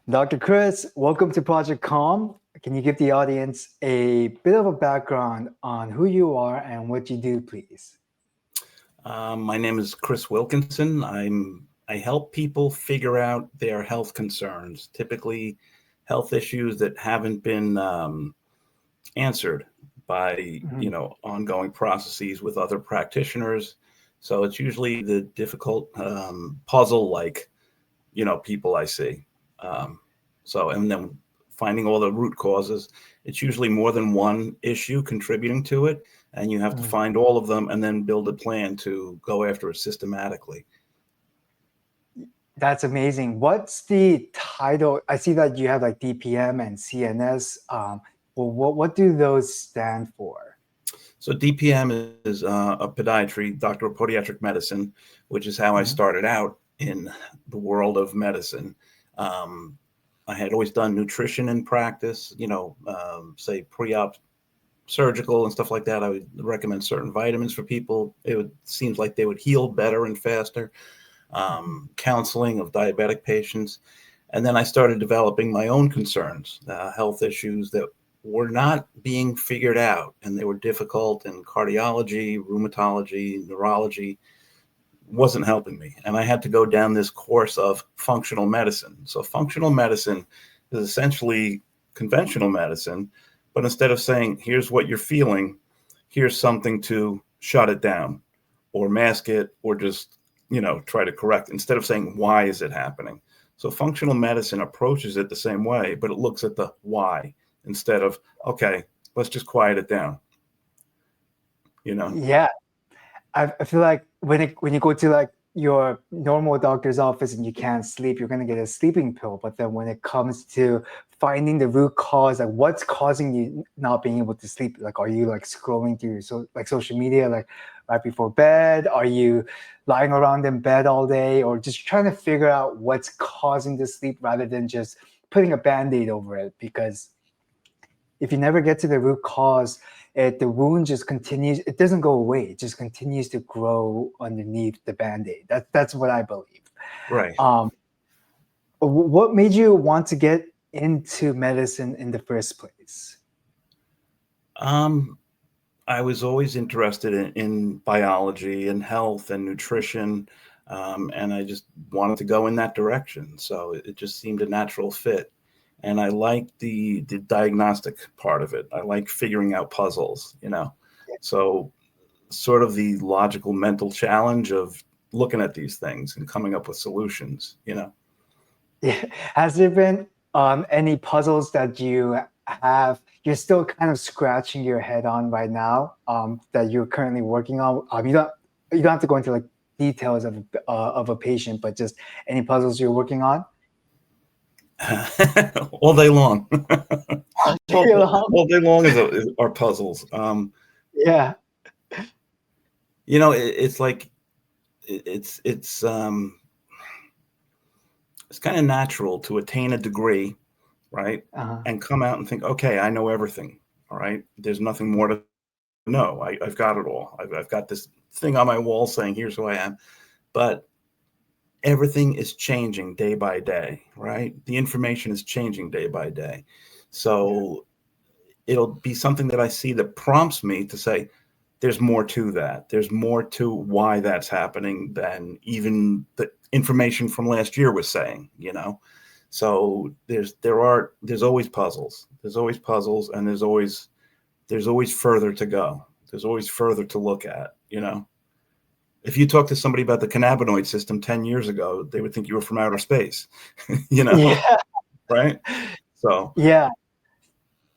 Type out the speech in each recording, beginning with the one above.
Dr. Chris, welcome to Project KALM. Can you give the audience a bit of a background on who you are and what you do, please? My name is Chris Wilkinson. I help people figure out their health concerns, typically health issues that haven't been answered by Mhm. ongoing processes with other practitioners. So it's usually the difficult puzzle like people I see. Um, and then finding all the root causes, it's usually more than one issue contributing to it, and you have to Mhm. find all of them and then build a plan to go after it systematically. That's amazing. What's the title? I see that you have like DPM and CNS. Well, what do those stand for? So DPM is a podiatry, doctor of podiatric medicine, which is how I Mhm. started out in the world of medicine. Um, I had always done nutrition in practice, say pre-op surgical and stuff like that. I would recommend certain vitamins for people. It would seems like they would heal better and faster. Counseling of diabetic patients, and then I started developing my own concerns, health issues that were not being figured out, and they were difficult. And cardiology, rheumatology, neurology wasn't helping me, and I had to go down this course of functional medicine. So functional medicine is essentially conventional medicine, but instead of saying here's what you're feeling, here's something to shut it down or mask it or just try to correct, instead of saying why is it happening. So functional medicine approaches it the same way, but it looks at the why instead of, okay, let's just quiet it down you know Yeah, I feel like when you go to like your normal doctor's office and you can't sleep, you're gonna get a sleeping pill. But then when it comes to finding the root cause, like what's causing you not being able to sleep? Like, are you like scrolling through social media like right before bed? Are you lying around in bed all day, or just trying to figure out what's causing the sleep rather than just putting a band-aid over it? Because if you never get to the root cause, the wound just continues. It doesn't go away. It just continues to grow underneath the band-aid. That's what I believe. right. Um, what made you want to get into medicine in the first place? um I was always interested in biology and health and nutrition, and I just wanted to go in that direction. So it just seemed a natural fit. And I like the diagnostic part of it. I like figuring out puzzles. So sort of the logical mental challenge of looking at these things and coming up with solutions. Yeah. Has there been any puzzles that you're still kind of scratching your head on right now, that you're currently working on? You don't have to go into like details of a patient, but just any puzzles you're working on. All day long. All day long. All day long are puzzles. Yeah. It's like it's kind of natural to attain a degree, right? Uh-huh. And come out and think, okay, I know everything. All right. There's nothing more to know. I've got it all. I've got this thing on my wall saying, here's who I am. But everything is changing day by day, right? The information is changing day by day. Yeah. So it'll be something that I see that prompts me to say, there's more to that. There's more to why that's happening than even the information from last year was saying. So there's always puzzles. There's always puzzles, and there's always further to go. There's always further to look at. If you talk to somebody about the cannabinoid system 10 years ago, they would think you were from outer space, you know, Yeah. right? So, Yeah.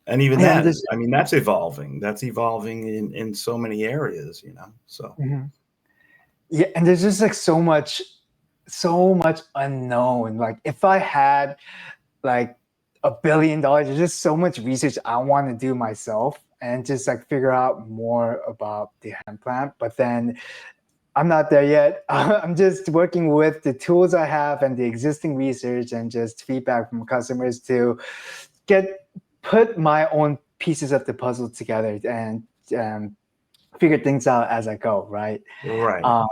and even And that, this. I mean, that's evolving. That's evolving in so many areas. So, Mhm. Yeah, and there's just like so much unknown. Like if I had like $1 billion, there's just so much research I want to do myself and just like figure out more about the hemp plant. But then I'm not there yet. I'm just working with the tools I have and the existing research and just feedback from customers to get put my own pieces of the puzzle together and um, figure things out as I go. Right. right. Um,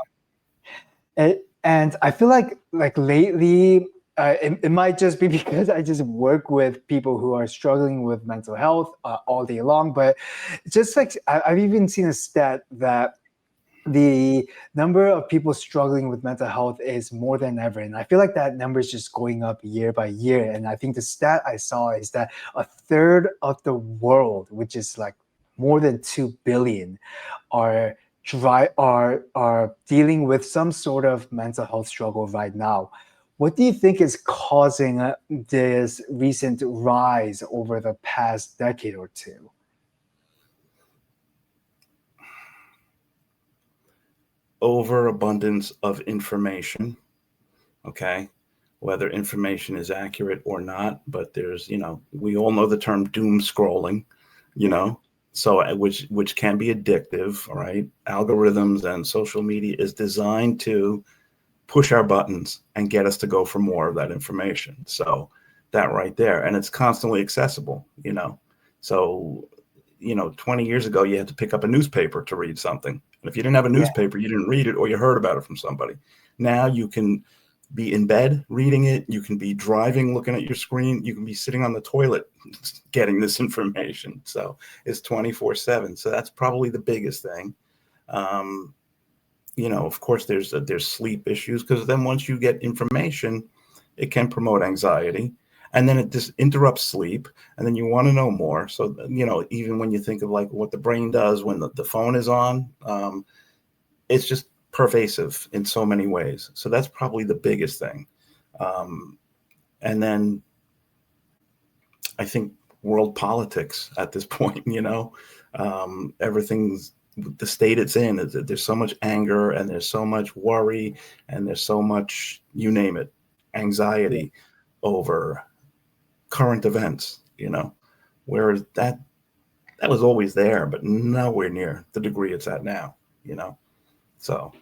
and I feel like lately. it might just be because I just work with people who are struggling with mental health all day long. But just like I've even seen a stat that the number of people struggling with mental health is more than ever. And I feel like that number is just going up year by year. And I think the stat I saw is that a third of the world, which is like more than 2 billion, are are dealing with some sort of mental health struggle right now. What do you think is causing this recent rise over the past decade or two? Overabundance of information. Okay. Whether information is accurate or not, but there's, we all know the term doom scrolling, you know, so which can be addictive. All right. Algorithms and social media is designed to push our buttons and get us to go for more of that information. So that right there, and it's constantly accessible, So, 20 years ago, you had to pick up a newspaper to read something. And if you didn't have a newspaper, you didn't read it, or you heard about it from somebody. Now you can be in bed reading it. You can be driving, looking at your screen. You can be sitting on the toilet getting this information. So it's 24/7. So that's probably the biggest thing. Of course, there's sleep issues, because then once you get information, it can promote anxiety, and then it just interrupts sleep, and then you want to know more. So, even when you think of like what the brain does when the phone is on, it's just pervasive in so many ways. So that's probably the biggest thing. And then I think world politics at this point, everything's the state it's in. There's so much anger, and there's so much worry, and there's so much, you name it, anxiety over current events, whereas that was always there, but nowhere near the degree it's at now, so.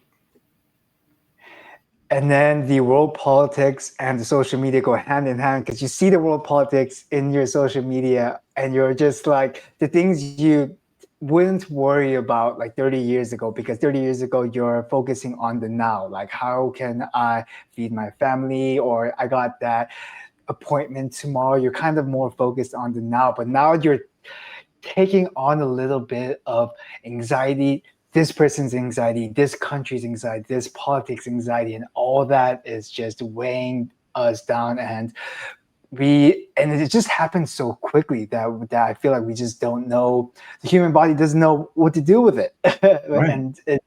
And then the world politics and the social media go hand in hand, because you see the world politics in your social media, and you're just like, the things you wouldn't worry about like 30 years ago, because 30 years ago you're focusing on the now, like how can I feed my family, or I got that appointment tomorrow. You're kind of more focused on the now, but now you're taking on a little bit of anxiety, this person's anxiety, this country's anxiety, this politics anxiety, and all that is just weighing us down. And it just happens so quickly that I feel like we just don't know, the human body doesn't know what to do with it. Right. And it's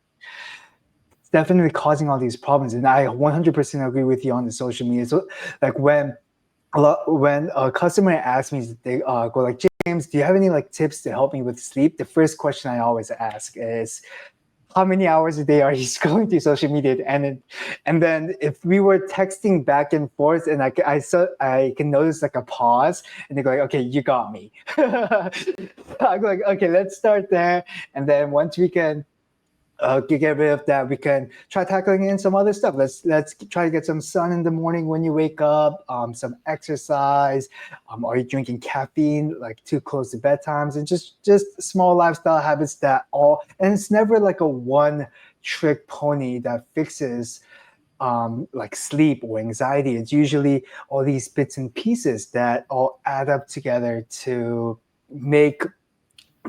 definitely causing all these problems. And I 100% agree with you on the social media. So like when a customer asks me, they go like, James, do you have any like tips to help me with sleep? The first question I always ask is, how many hours a day are you scrolling through social media? And then if we were texting back and forth, and I can notice like a pause, and they go like, okay, you got me. I'm like, okay, let's start there. And then once we can get rid of that, we can try tackling in some other stuff. Let's try to get some sun in the morning when you wake up, some exercise. Are you drinking caffeine like too close to bedtimes? And just small lifestyle habits and it's never like a one trick pony that fixes like sleep or anxiety. It's usually all these bits and pieces that all add up together to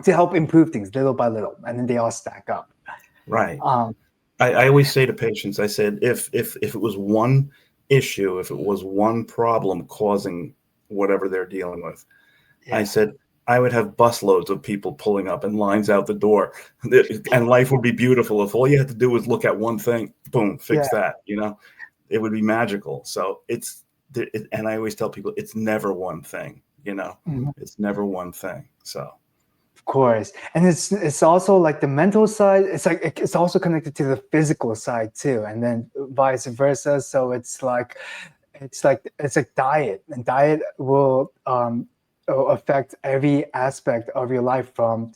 help improve things little by little, and then they all stack up. Right. I always say to patients, I said, if it was one issue, if it was one problem causing whatever they're dealing with, I said, I would have busloads of people pulling up and lines out the door, and life would be beautiful if all you had to do was look at one thing, boom, fix that. It would be magical. So and I always tell people, it's never one thing. It's never one thing. So. Of course. And it's also like the mental side, it's also connected to the physical side too, and then vice versa. So it's like diet, and diet will affect every aspect of your life, from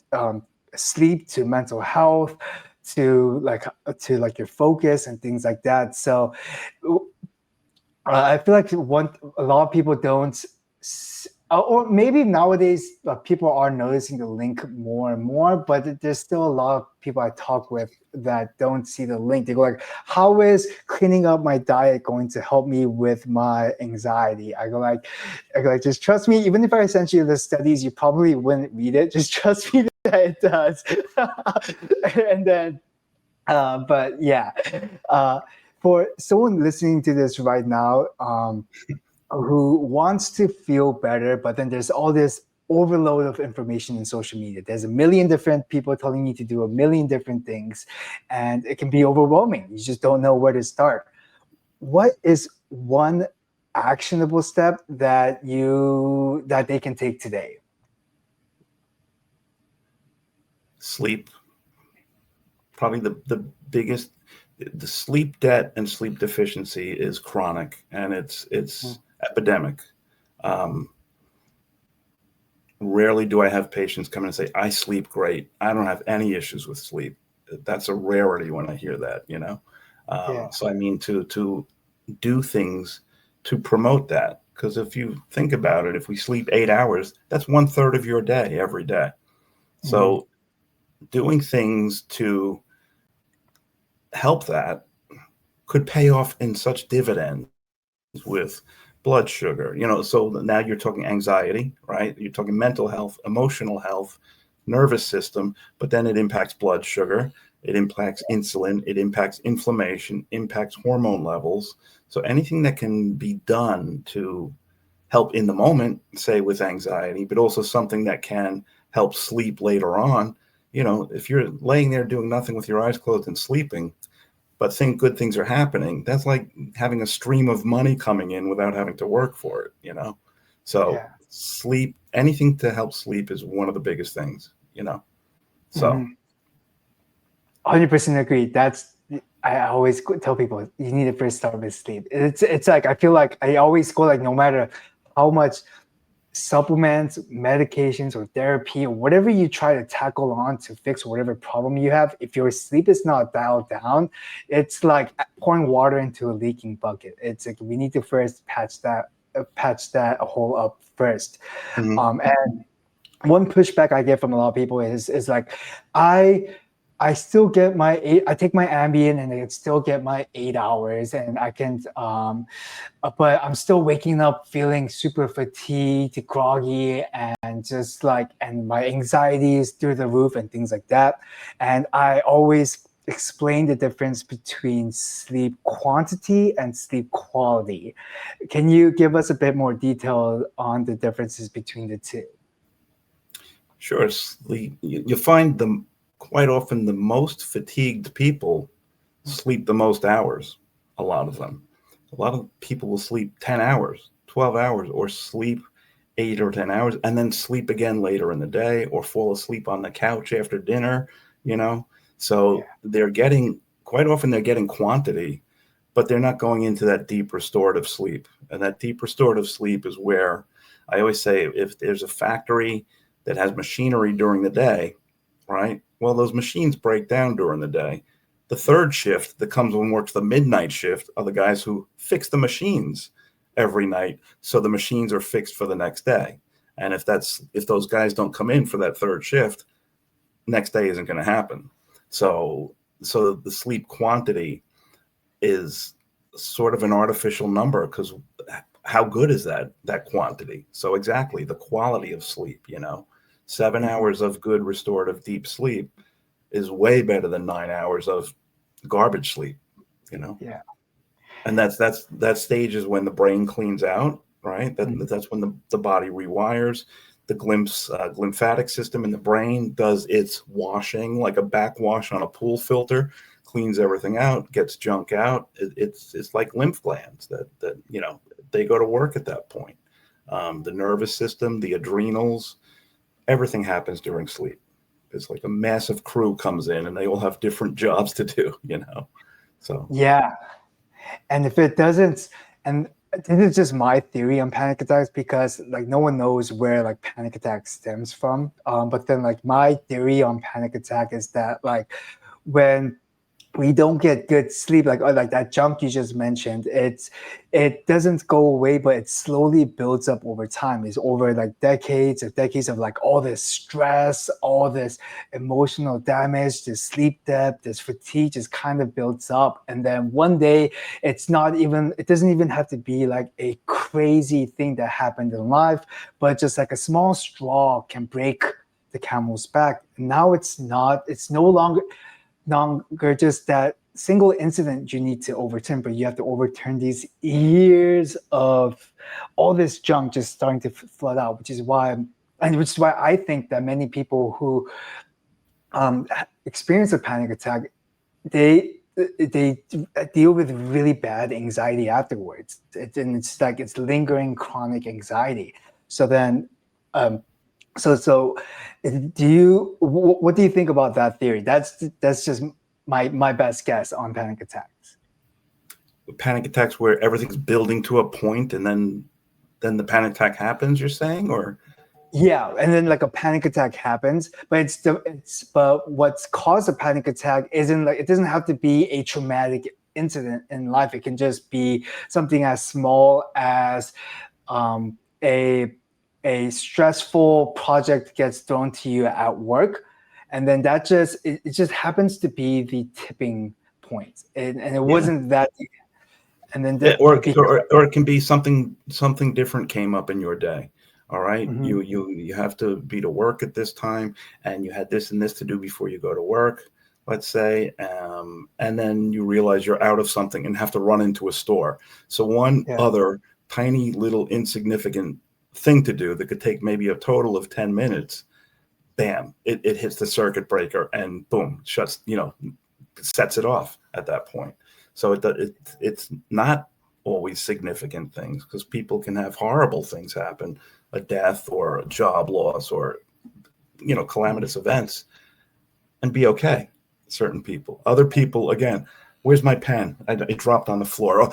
sleep to mental health to like your focus and things like that. So I feel like a lot of people don't Or maybe nowadays people are noticing the link more and more, but there's still a lot of people I talk with that don't see the link. They go like, how is cleaning up my diet going to help me with my anxiety? I go like, just trust me. Even if I sent you the studies, you probably wouldn't read it. Just trust me that it does. And then, but yeah, uh, for someone listening to this right now, who wants to feel better, but then there's all this overload of information in social media. There's a million different people telling you to do a million different things, and it can be overwhelming. You just don't know where to start. What is one actionable step that they can take today? Sleep. Probably the biggest, the sleep debt and sleep deficiency is chronic, and it's epidemic. Um, Rarely do I have patients come in and say, I sleep great. I don't have any issues with sleep. That's a rarity when I hear that, you know? Yeah. So I mean, to do things to promote that. Because if you think about it, if we sleep 8 hours, that's 1/3 of your day every day. So doing things to help that could pay off in such dividends with blood sugar, so now you're talking anxiety, right? You're talking mental health, emotional health, nervous system, but then it impacts blood sugar, it impacts insulin, it impacts inflammation, impacts hormone levels. So anything that can be done to help in the moment, say with anxiety, but also something that can help sleep later on. If you're laying there doing nothing with your eyes closed and sleeping, but think good things are happening, that's like having a stream of money coming in without having to work for it. So sleep, anything to help sleep is one of the biggest things. So 100% agree. I always tell people you need to first start with sleep. It's like I feel like I always go like, no matter how much supplements, medications, or therapy, or whatever you try to tackle on to fix whatever problem you have, if your sleep is not dialed down, it's like pouring water into a leaking bucket. It's like we need to first patch that hole up first. And one pushback I get from a lot of people is like, I still get I take my Ambien and I can still get my 8 hours, and I can, but I'm still waking up feeling super fatigued, groggy, and just like, and my anxiety is through the roof and things like that. And I always explain the difference between sleep quantity and sleep quality. Can you give us a bit more detail on the differences between the two? sure, sleep, you find them quite often the most fatigued people sleep the most hours. A lot of them. A lot of people will sleep 10 hours, 12 hours, or sleep 8 or 10 hours and then sleep again later in the day, or fall asleep on the couch after dinner, you know? So quite often they're getting quantity, but they're not going into that deep restorative sleep. And that deep restorative sleep is where I always say, if there's a factory that has machinery during the day, right? Well, those machines break down during the day. The third shift that comes and works the midnight shift are the guys who fix the machines every night, so the machines are fixed for the next day. And if those guys don't come in for that third shift, next day isn't going to happen. So the sleep quantity is sort of an artificial number, because how good is that quantity? So exactly, the quality of sleep, 7 hours of good restorative deep sleep is way better than 9 hours of garbage sleep. Yeah. And that stage is when the brain cleans out, right? That's when the body rewires. The glymphatic system in the brain does its washing, like a backwash on a pool filter, cleans everything out, gets junk out. It's like lymph glands that they go to work at that point. The nervous system, the adrenals, everything happens during sleep. It's like a massive crew comes in and they all have different jobs to do. So Yeah. And if it doesn't, and this is just my theory on panic attacks, because like no one knows where like panic attack stems from. But then like my theory on panic attack is that like when we don't get good sleep, like, or like that junk you just mentioned, it doesn't go away, but it slowly builds up over time. It's over like decades of decades of like all this stress, all this emotional damage, this sleep debt, this fatigue just kind of builds up. And then one day it doesn't even have to be like a crazy thing that happened in life, but just like a small straw can break the camel's back. Now it's no longer just that single incident you need to overturn, but you have to overturn these years of all this junk just starting to flood out, which is why I think that many people who experience a panic attack, they deal with really bad anxiety afterwards. And it's like it's lingering chronic anxiety. So then, um, so what do you think about that theory? That's just my best guess on panic attacks. Panic attacks where everything's building to a point and then the panic attack happens, you're saying? Or Yeah, and then like a panic attack happens, but but what's caused a panic attack isn't like, it doesn't have to be a traumatic incident in life. It can just be something as small as um, a stressful project gets thrown to you at work, and then it just happens to be the tipping point, and it yeah. wasn't that, and then Yeah, it became. or it can be something different came up in your day. All right, Mhm. you have to be to work at this time, and you had this and this to do before you go to work, let's say, and then you realize you're out of something and have to run into a store. So one Yeah. other tiny little insignificant thing to do that could take maybe a total of 10 minutes, bam, it hits the circuit breaker and boom, shuts, sets it off at that point. So it's not always significant things, because people can have horrible things happen, a death or a job loss or calamitous events, and be okay. Certain people, other people, again, where's my pen? It dropped on the floor.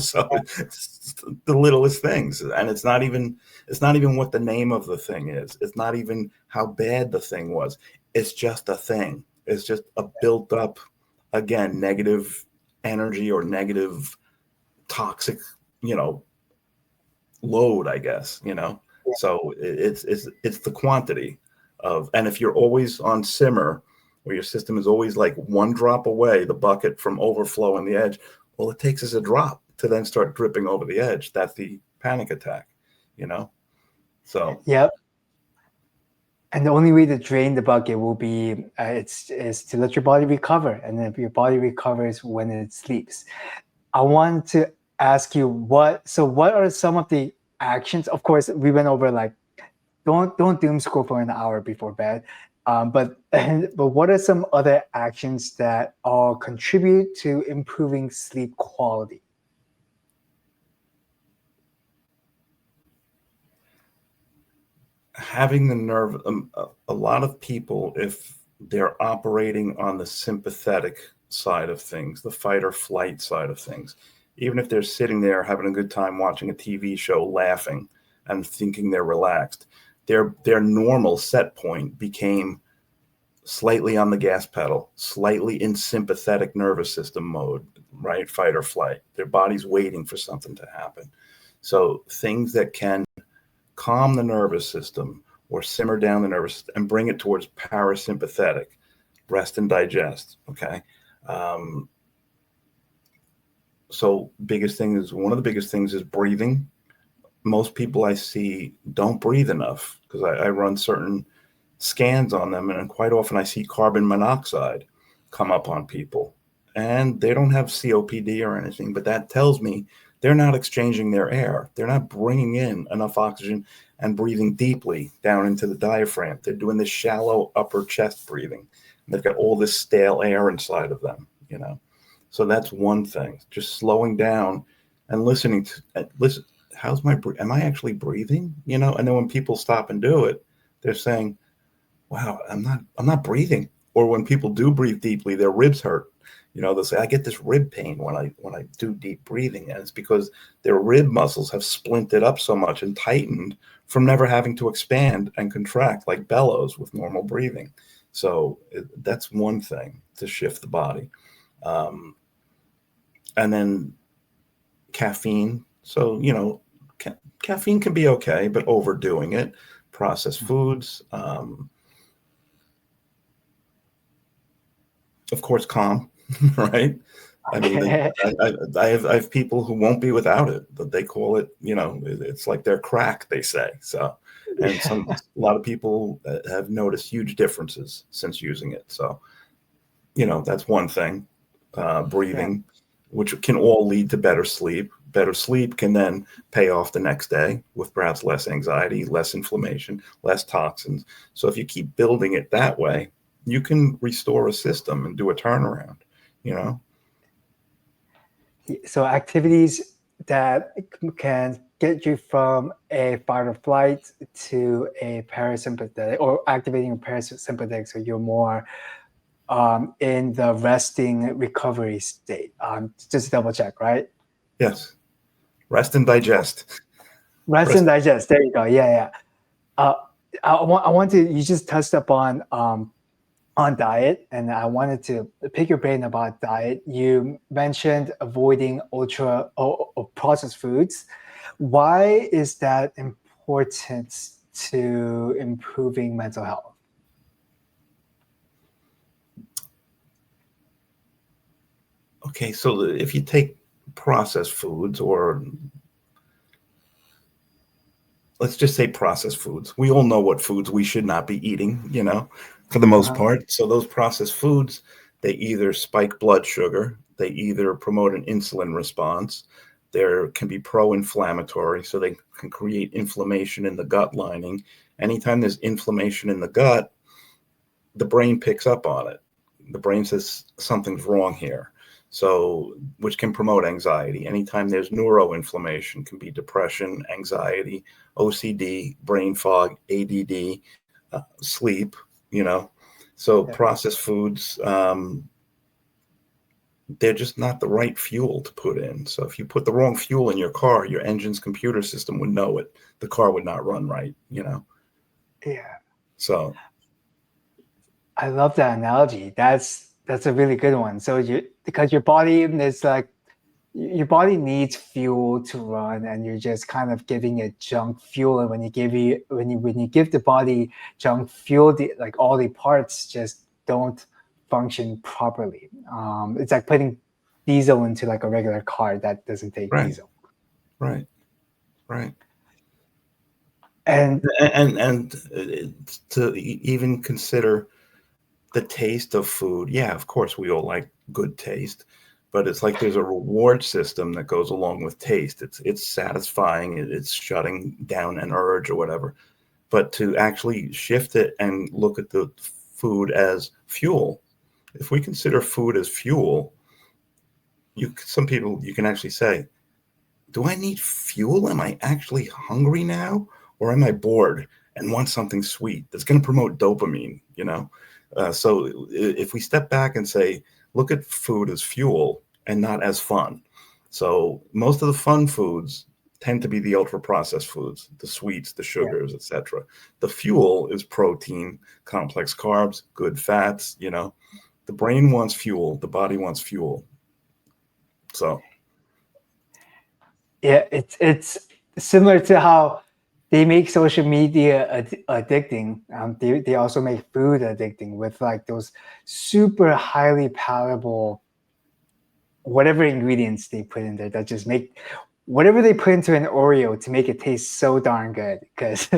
So it's the littlest things, and it's not even what the name of the thing is. It's not even how bad the thing was. It's just a thing. It's just a built up, again, negative energy or negative toxic, load, I guess. So it's the quantity of, and if you're always on simmer, where your system is always like one drop away, the bucket from overflowing the edge, all it takes is a drop to then start dripping over the edge. That's the panic attack. So Yep. And the only way to drain the bucket will be is to let your body recover, and then your body recovers when it sleeps. I want to ask you what are some of the actions? Of course, we went over like don't doom scroll for an hour before bed, but what are some other actions that all contribute to improving sleep quality? having the nerve, a lot of people, if they're operating on the sympathetic side of things, the fight or flight side of things, even if they're sitting there having a good time watching a TV show, laughing and thinking they're relaxed, their normal set point became slightly on the gas pedal, slightly in sympathetic nervous system mode, right? Fight or flight. Their body's waiting for something to happen. So things that can calm the nervous system or simmer down the nervous system and bring it towards parasympathetic, rest and digest. Okay. Um, so one of the biggest things is breathing. Most people I see don't breathe enough, because I run certain scans on them, and quite often I see carbon monoxide come up on people, and they don't have COPD or anything, but that tells me they're not exchanging their air. They're not bringing in enough oxygen and breathing deeply down into the diaphragm. They're doing this shallow upper chest breathing. They've got all this stale air inside of them. So that's one thing, just slowing down and listening to listen. Am I actually breathing? And then when people stop and do it, they're saying, wow, I'm not breathing. Or when people do breathe deeply, their ribs hurt. They'll say, I get this rib pain when I do deep breathing. And it's because their rib muscles have splinted up so much and tightened from never having to expand and contract like bellows with normal breathing. So that's one thing. to shift the body. And then caffeine. So, caffeine can be okay, but overdoing it, processed foods, of course, KALM, right? I mean, Okay. I have people who won't be without it, but they call it, it's like their crack, they say. So, and a lot of people have noticed huge differences since using it. So, that's one thing. Yeah. Breathing, which can all lead to better sleep. Better sleep can then pay off the next day with perhaps less anxiety, less inflammation, less toxins. So if you keep building it that way, you can restore a system and do a turnaround, So activities that can get you from a fight or flight to a parasympathetic, or activating a parasympathetic, so you're more in the resting recovery state. Just double check, right? Yes. Rest and digest. Rest and Rest. digest. There you go. Yeah, yeah. Uh, I want to. You just touched upon on diet, and I wanted to pick your brain about diet. You mentioned avoiding ultra or processed foods. Why is that important to improving mental health? Okay, so if you take processed foods, or let's just say processed foods, we all know what foods we should not be eating, for the most Uh-huh. part. So those processed foods, they either spike blood sugar, they either promote an insulin response, there can be pro-inflammatory, so they can create inflammation in the gut lining. Anytime there's inflammation in the gut, the brain picks up on it. The brain says something's wrong here. So, which can promote anxiety. Anytime there's neuroinflammation, can be depression, anxiety, OCD, brain fog, ADD, sleep, So Yeah. processed foods, they're just not the right fuel to put in. So if you put the wrong fuel in your car, your engine's computer system would know it. The car would not run right, Yeah. So I love that analogy. That's a really good one. So because your body is like, your body needs fuel to run, and you're just kind of giving it junk fuel. And when you give the body junk fuel, like all the parts just don't function properly. It's like putting diesel into like a regular car that doesn't take right, diesel. right, right. And And to even consider the taste of food. Yeah, of course, we all like good taste, but it's like there's a reward system that goes along with taste. It's satisfying. It's shutting down an urge or whatever. But to actually shift it and look at the food as fuel, if we consider food as fuel, some people, you can actually say, do I need fuel? Am I actually hungry now? Or am I bored and want something sweet that's going to promote dopamine, So if we step back and say, look at food as fuel and not as fun. So most of the fun foods tend to be the ultra processed foods, the sweets, the yeah, sugars, etc. The fuel is protein, complex carbs, good fats, The brain wants fuel, the body wants fuel. So yeah, it's similar to how they make social media addicting. They also make food addicting with like those super highly palatable whatever ingredients they put in there that just make whatever they put into an Oreo to make it taste so darn good, because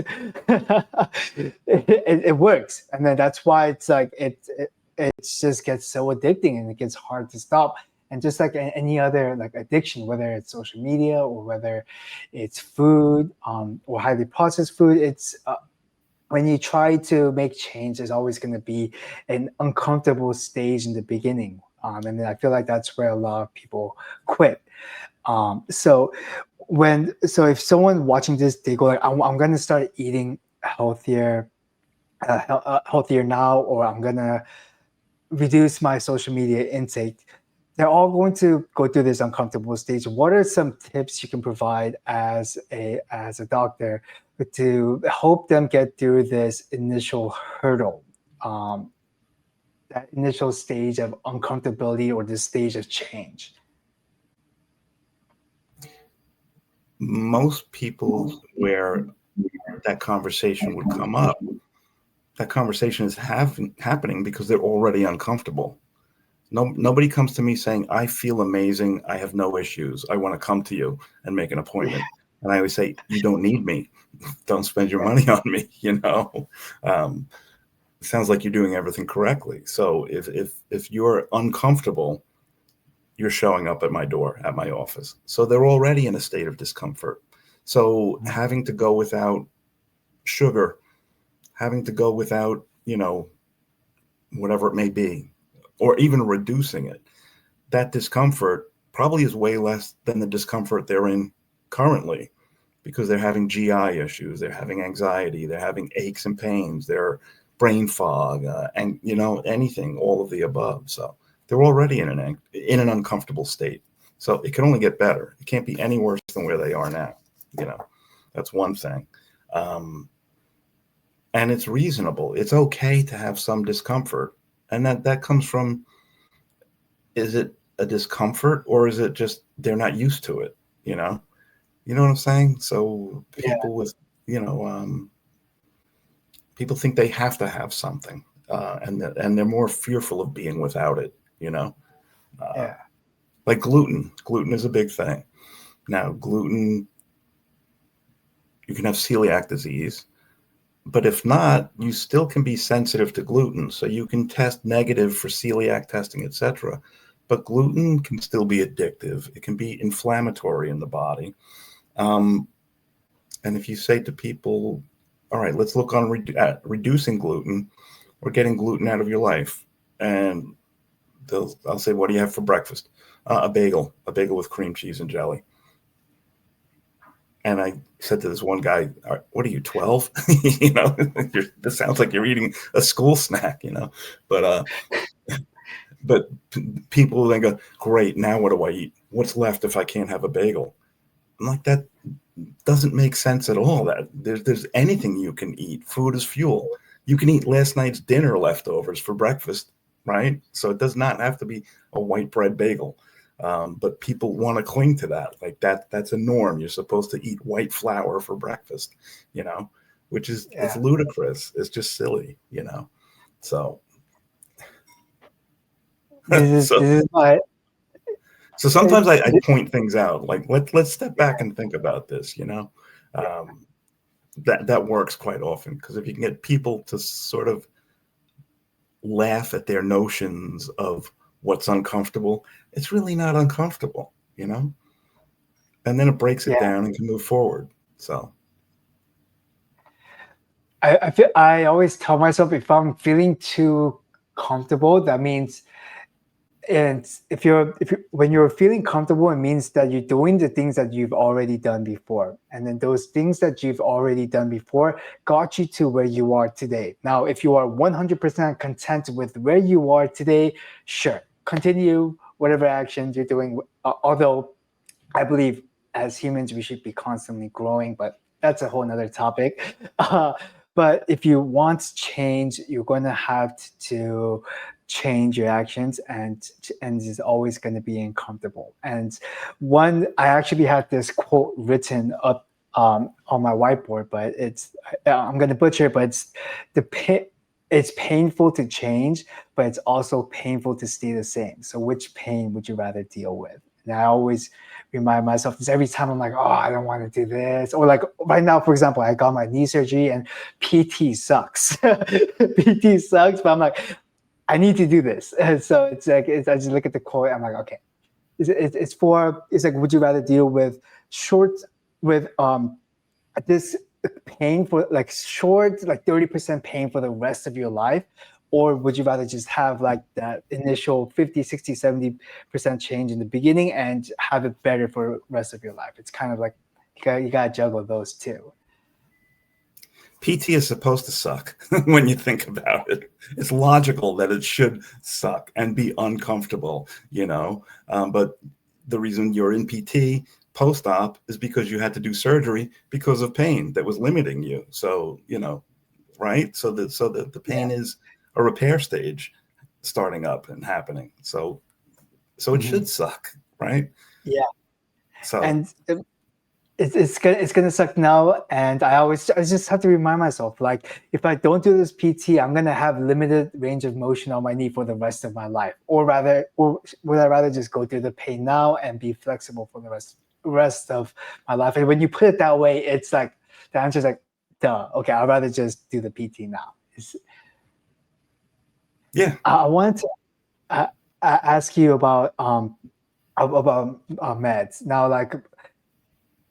it works. And then that's why it's like it just gets so addicting, and it gets hard to stop. And just like any other like addiction, whether it's social media or whether it's food, or highly processed food, it's when you try to make change, there's always going to be an uncomfortable stage in the beginning. And then I feel like that's where a lot of people quit. So if someone watching this, they go like, I'm going to start eating healthier, healthier now, or I'm going to reduce my social media intake. They're all going to go through this uncomfortable stage. What are some tips you can provide as a doctor to help them get through this initial hurdle? that initial stage of uncomfortability or the stage of change? Most people where that conversation would come up, that conversation is happening because they're already uncomfortable. Nobody comes to me saying, I feel amazing. I have no issues. I want to come to you and make an appointment. And I always say, you don't need me. Don't spend your money on me. It sounds like you're doing everything correctly. So if you're uncomfortable, you're showing up at my door, at my office. So they're already in a state of discomfort. So having to go without sugar, having to go without, whatever it may be, or even reducing it, that discomfort probably is way less than the discomfort they're in currently, because they're having GI issues, they're having anxiety, they're having aches and pains, they're brain fog, and anything, all of the above. So they're already in an uncomfortable state. So it can only get better. It can't be any worse than where they are now. That's one thing. And it's reasonable. It's okay to have some discomfort. And that comes from, is it a discomfort or is it just they're not used to it? You know what I'm saying? So people with, people think they have to have something, and they're more fearful of being without it, like gluten. Gluten is a big thing. Now, gluten, you can have celiac disease, but if not, you still can be sensitive to gluten. So you can test negative for celiac testing, etc. But gluten can still be addictive. It can be inflammatory in the body. And if you say to people, all right, let's look on reducing gluten or getting gluten out of your life. And I'll say, what do you have for breakfast? A bagel with cream cheese and jelly. And I said to this one guy, what are you, 12? This sounds like you're eating a school snack, but people then go, great, now what do I eat? What's left if I can't have a bagel? I'm like, that doesn't make sense at all. That there's anything you can eat. Food is fuel. You can eat last night's dinner leftovers for breakfast, right? So it does not have to be a white bread bagel. But people want to cling to that. Like that's a norm. You're supposed to eat white flour for breakfast, which is it's ludicrous. It's just silly, So This is my. So sometimes I point things out, like let's step back and think about this, that works quite often, because if you can get people to sort of laugh at their notions of what's uncomfortable, it's really not uncomfortable, and then it breaks it down and can move forward. So I always tell myself, if I'm feeling too comfortable, that means, and when you're feeling comfortable, it means that you're doing the things that you've already done before. And then those things that you've already done before got you to where you are today. Now, if you are 100% content with where you are today, sure, continue whatever actions you're doing. Although I believe as humans, we should be constantly growing, but that's a whole nother topic. But if you want change, you're going to have to change your actions, and it's always going to be uncomfortable. And I actually had this quote written up on my whiteboard, but I'm going to butcher it, but it's painful to change, but it's also painful to stay the same. So which pain would you rather deal with? And I always remind myself this every time. I'm like, oh, I don't want to do this. Or like right now, for example, I got my knee surgery and PT sucks. PT sucks, but I'm like, I need to do this. And so it's like, I just look at the quote. I'm like, okay, it's like, would you rather deal with this pain for like short, like 30% pain for the rest of your life? Or would you rather just have like that initial 50, 60, 70% change in the beginning and have it better for the rest of your life? It's kind of like, you got to juggle those two. PT is supposed to suck when you think about it. It's logical that it should suck and be uncomfortable, but the reason you're in PT post-op is because you had to do surgery because of pain that was limiting you. So, right? So the pain is a repair stage. starting up and happening. So it Mhm. should suck, right? Yeah, So and it's gonna suck now. And I just have to remind myself, like, if I don't do this PT, I'm gonna have limited range of motion on my knee for the rest of my life. Or would I rather just go through the pain now and be flexible for the rest of my life? And when you put it that way, it's like the answer is like, duh. Okay, I'd rather just do the PT now. yeah, I wanted to uh, ask you about meds now. Like,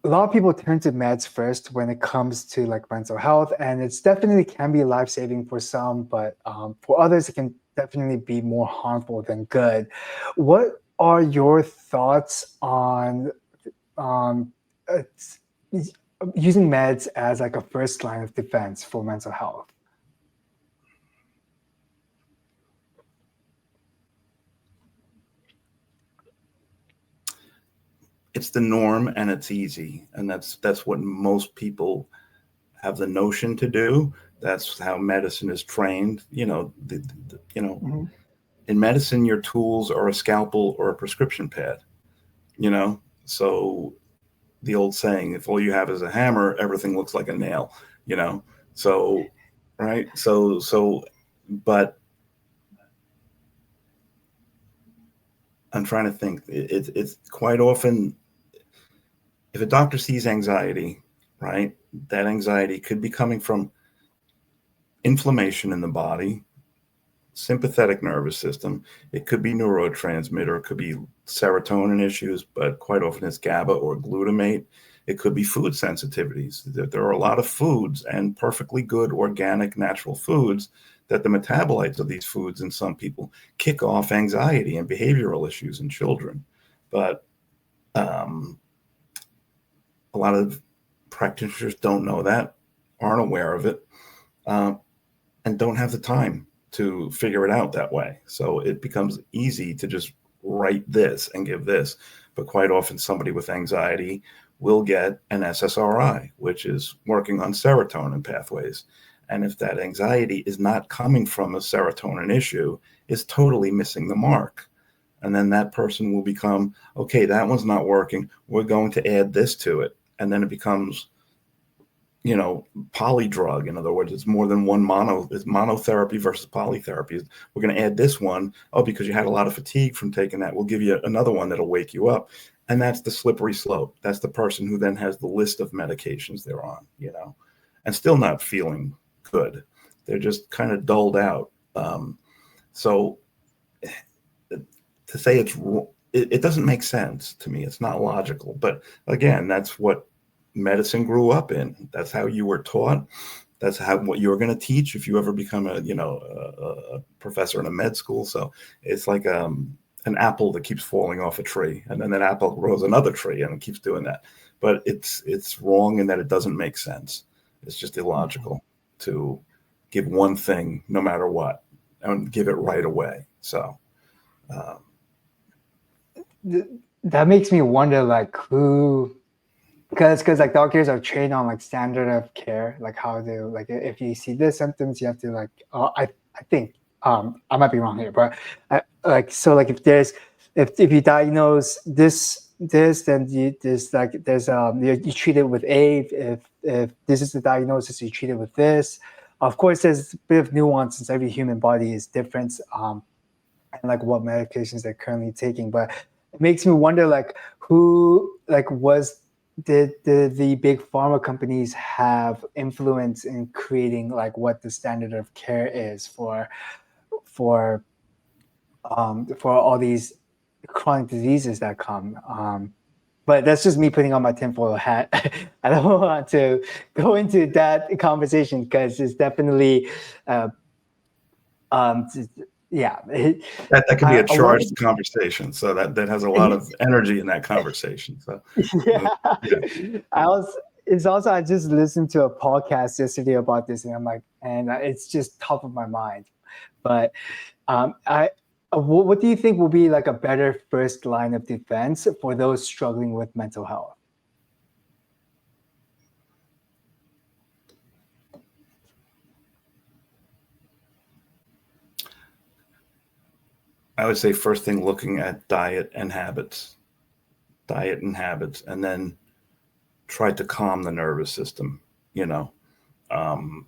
a lot of people turn to meds first when it comes to like mental health, and it's definitely can be life-saving for some, but for others it can definitely be more harmful than good. What are your thoughts on um, uh, using meds as like a first line of defense for mental health? it's the norm and it's easy, and that's what most people have the notion to do. That's how medicine is trained. Mhm. In medicine, your tools are a scalpel or a prescription pad. So the old saying, if all you have is a hammer, everything looks like a nail. You know, so right. But I'm trying to think. It's quite often, if a doctor sees anxiety, right, that anxiety could be coming from inflammation in the body, sympathetic nervous system. It could be neurotransmitter, it could be serotonin issues, but quite often it's GABA or glutamate. It could be food sensitivities. There are a lot of foods and perfectly good organic natural foods that the metabolites of these foods in some people kick off anxiety and behavioral issues in children. But um, a lot of practitioners don't know that, aren't aware of it, um, and don't have the time to figure it out that way. So it becomes easy to just write this and give this. But quite often, somebody with anxiety will get an SSRI, which is working on serotonin pathways. And if that anxiety is not coming from a serotonin issue, is totally missing the mark. And then that person will become, okay, that one's not working. We're going to add this to it. And then it becomes, polydrug. In other words, it's more than it's monotherapy versus polytherapy. We're going to add this one. Oh, because you had a lot of fatigue from taking that, we'll give you another one that'll wake you up. And that's the slippery slope. That's the person who then has the list of medications they're on, and still not feeling good. They're just kind of dulled out. So to say it doesn't make sense to me. It's not logical. But again, that's what medicine grew up in. That's how you were taught. That's what you're going to teach if you ever become a professor in a med school. So it's like an apple that keeps falling off a tree, and then that apple grows another tree, and it keeps doing that. But it's wrong in that it doesn't make sense. It's just illogical to give one thing no matter what and give it right away. So. That makes me wonder, like, who, because like doctors are trained on like standard of care, like how to, like, if you see this symptoms you have to like, I think, I might be wrong here, but like, so like if you diagnose this, then you treat it with A. If this is the diagnosis, you treat it with this. Of course there's a bit of nuance since every human body is different, and like what medications they're currently taking. But it makes me wonder, like, who, like, did the big pharma companies have influence in creating like what the standard of care is for for all these chronic diseases that come. But that's just me putting on my tinfoil hat. I don't want to go into that conversation because it's definitely uh, um, yeah. That could be a I want charged conversation. So that has a lot of energy in that conversation. So, yeah. yeah. I just listened to a podcast yesterday about this, and I'm like, and it's just top of my mind. But I, what do you think will be like a better first line of defense for those struggling with mental health? I would say first thing looking at diet and habits, and then try to calm the nervous system, you know. Um,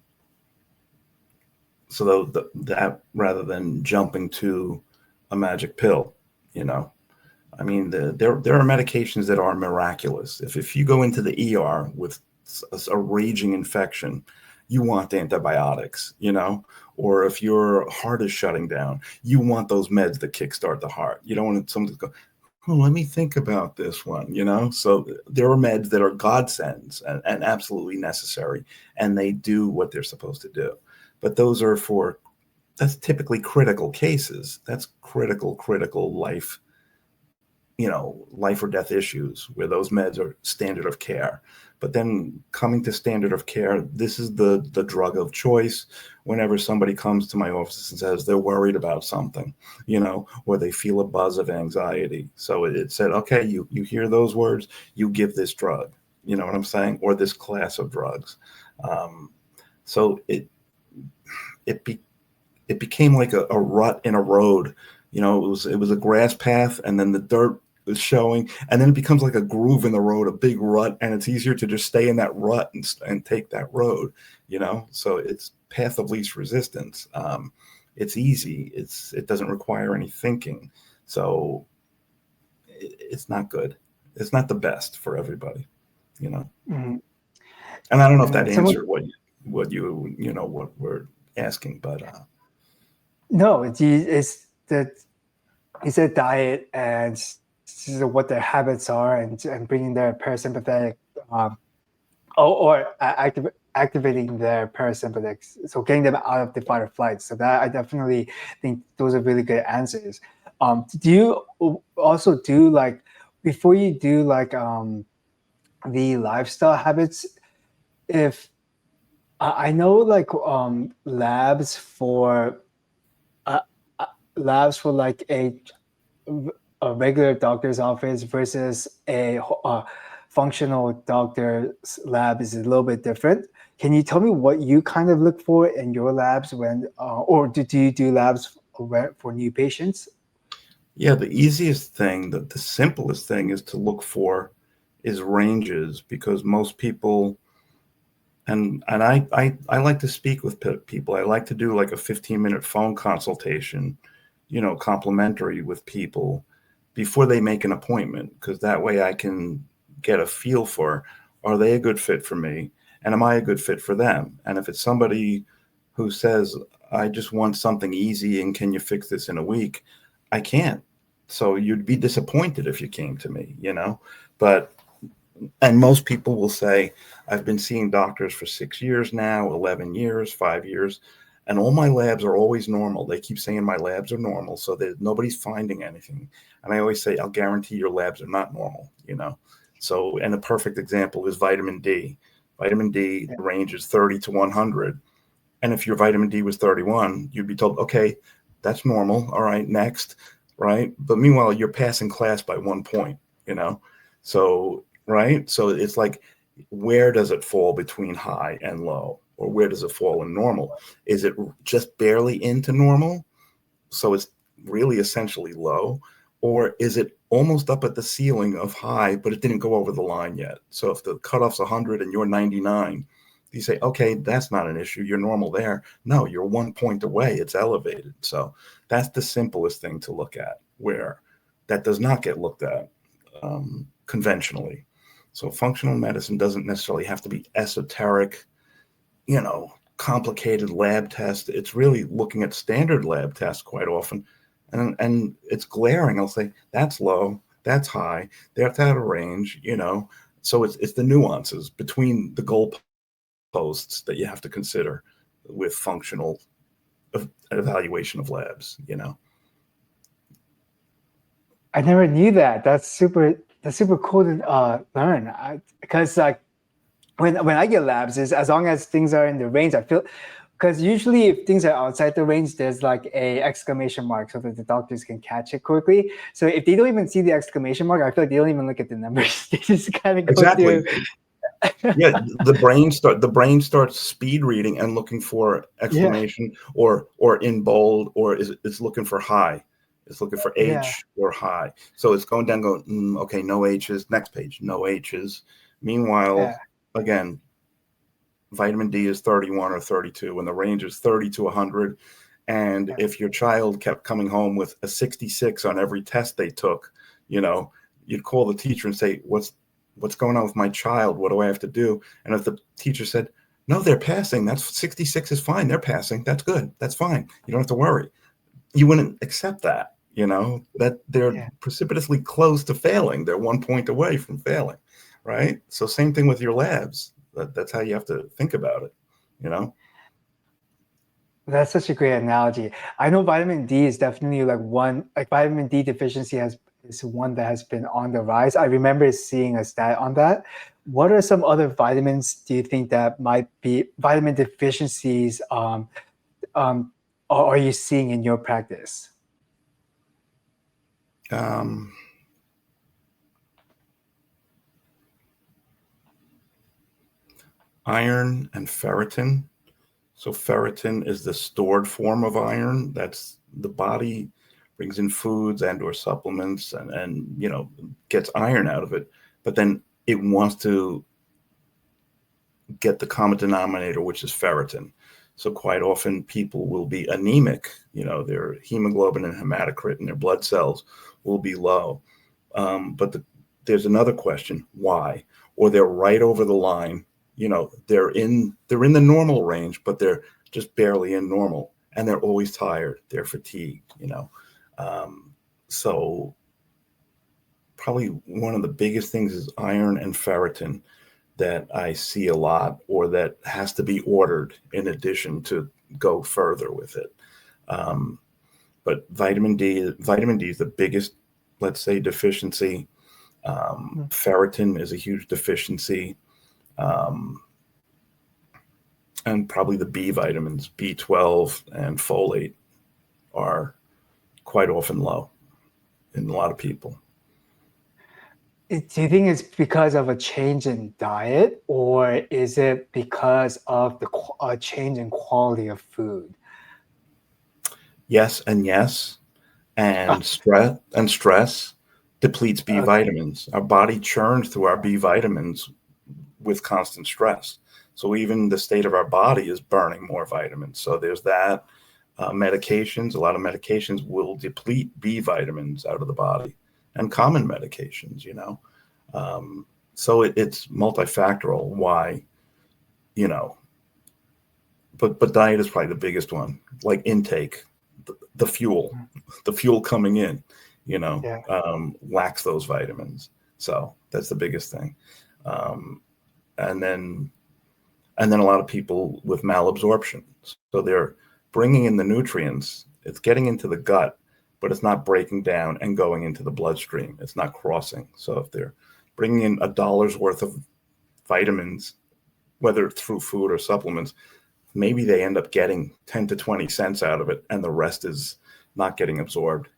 so that rather than jumping to a magic pill, you know. I mean, there are medications that are miraculous. If you go into the ER with a raging infection, you want antibiotics, you know. Or if your heart is shutting down, you want those meds that kickstart the heart. You don't want someone to go, oh, let me think about this one, you know. So there are meds that are godsends and absolutely necessary, and they do what they're supposed to do. But those are that's typically critical cases. That's critical life, you know, life or death issues where those meds are standard of care. But then coming to standard of care, this is the drug of choice whenever somebody comes to my office and says they're worried about something, you know, or they feel a buzz of anxiety. So it said, okay, you hear those words, you give this drug, you know what I'm saying, or this class of drugs. So it became like a rut in a road. You know, it was a grass path, and then the dirt was showing, and then it becomes like a groove in the road, a big rut, and it's easier to just stay in that rut and take that road, you know. So it's path of least resistance. It's easy. It doesn't require any thinking. So it's not good. It's not the best for everybody, you know. Mhm. And I don't know if that And someone, answered what you know what we're asking, but no, it's that it's a diet and what their habits are, and bringing their parasympathetic, um, activating their parasympathetics, so getting them out of the fight or flight. So that I definitely think those are really good answers. Do you also do like, before you do like the lifestyle habits? If I know like uh, labs for like a regular doctor's office versus a functional doctor's lab is a little bit different. Can you tell me what you kind of look for in your labs when, or do you do labs for new patients? yeah, the easiest thing, the simplest thing is to look for is ranges, because most people, and I like to speak with people. I like to do like a 15-minute phone consultation, you know, complimentary with people before they make an appointment, because that way I can get a feel for, are they a good fit for me, and am I a good fit for them? And if it's somebody who says, I just want something easy and can you fix this in a week, I can't. So you'd be disappointed if you came to me, you know. But and most people will say, I've been seeing doctors for 6 years now, 11 years, 5 years, and all my labs are always normal. They keep saying my labs are normal, so that nobody's finding anything. And I always say, I'll guarantee your labs are not normal, you know. So, and a perfect example is vitamin D. Vitamin D, Yeah. the range is 30 to 100. And if your vitamin D was 31, you'd be told, okay, that's normal. All right, next, right? But meanwhile, you're passing class by 1 point, you know? So, right? So it's like, where does it fall between high and low? Or where does it fall in normal? Is it just barely into normal? So it's really essentially low? Or is it almost up at the ceiling of high, but it didn't go over the line yet? So if the cutoff's 100 and you're 99, you say, okay, that's not an issue. You're normal there. No, you're 1 point away. It's elevated. So that's the simplest thing to look at, where that does not get looked at conventionally. So functional medicine doesn't necessarily have to be esoteric, you know, complicated lab tests. It's really looking at standard lab tests quite often. And it's glaring. I'll say, that's low, that's high, that's out of range, you know. So it's the nuances between the goalposts that you have to consider with functional evaluation of labs, you know. I never knew that. That's super cool to learn. Because like when I get labs, is as long as things are in the range, I feel, because usually if things are outside the range, there's like a exclamation mark so that the doctors can catch it quickly. So if they don't even see the exclamation mark, I feel like they don't even look at the numbers. They just kind of go Exactly. through. Yeah, the brain starts speed reading and looking for Yeah. exclamation or in bold, or is it's looking for high, It's looking for Yeah. H or high. So it's going down, going, okay, no H's. Next page, no H's. Yeah. Meanwhile, again, vitamin D is 31 or 32, and the range is 30 to 100. And Yeah. if your child kept coming home with a 66 on every test they took, you'd call the teacher and say, what's going on with my child? What do I have to do? And if the teacher said, no, they're passing. That's 66 is fine. They're passing. That's good. That's fine. You don't have to worry. You wouldn't accept that, that they're Yeah. precipitously close to failing. They're 1 point away from failing, right? So same thing with your labs. That's how you have to think about it. That's such a great analogy. I know vitamin D is definitely like vitamin D deficiency is one that has been on the rise. I remember seeing a stat on that. What are some other vitamins do you think that might be vitamin deficiencies are you seeing in your practice? Um, Iron and ferritin. So ferritin is the stored form of iron. That's the body brings in foods and or supplements and gets iron out of it. But then it wants to get the common denominator, which is ferritin. So quite often people will be anemic. Their hemoglobin and hematocrit in their blood cells will be low. But there's another question: why? Or they're right over the line. They're in the normal range, but they're just barely in normal, and they're always tired. They're fatigued. So probably one of the biggest things is iron and ferritin that I see a lot, or that has to be ordered in addition to go further with it. But vitamin D is the biggest, let's say, deficiency. Ferritin is a huge deficiency. And probably the B vitamins, B12 and folate, are quite often low in a lot of people. Do you think it's because of a change in diet, or is it because of a change in quality of food? Yes and yes. And stress depletes B Okay. vitamins. Our body churns through our B vitamins with constant stress. So even the state of our body is burning more vitamins. So there's that. Medications, a lot of medications will deplete B vitamins out of the body, and common medications. So it's multifactorial why, you know, but diet is probably the biggest one, like intake, the fuel coming in, Yeah. lacks those vitamins. So that's the biggest thing. Um, and then a lot of people with malabsorption. So they're bringing in the nutrients, it's getting into the gut, but it's not breaking down and going into the bloodstream. It's not crossing. So if they're bringing in $1 worth of vitamins, whether through food or supplements, maybe they end up getting 10 to 20 cents out of it, and the rest is not getting absorbed.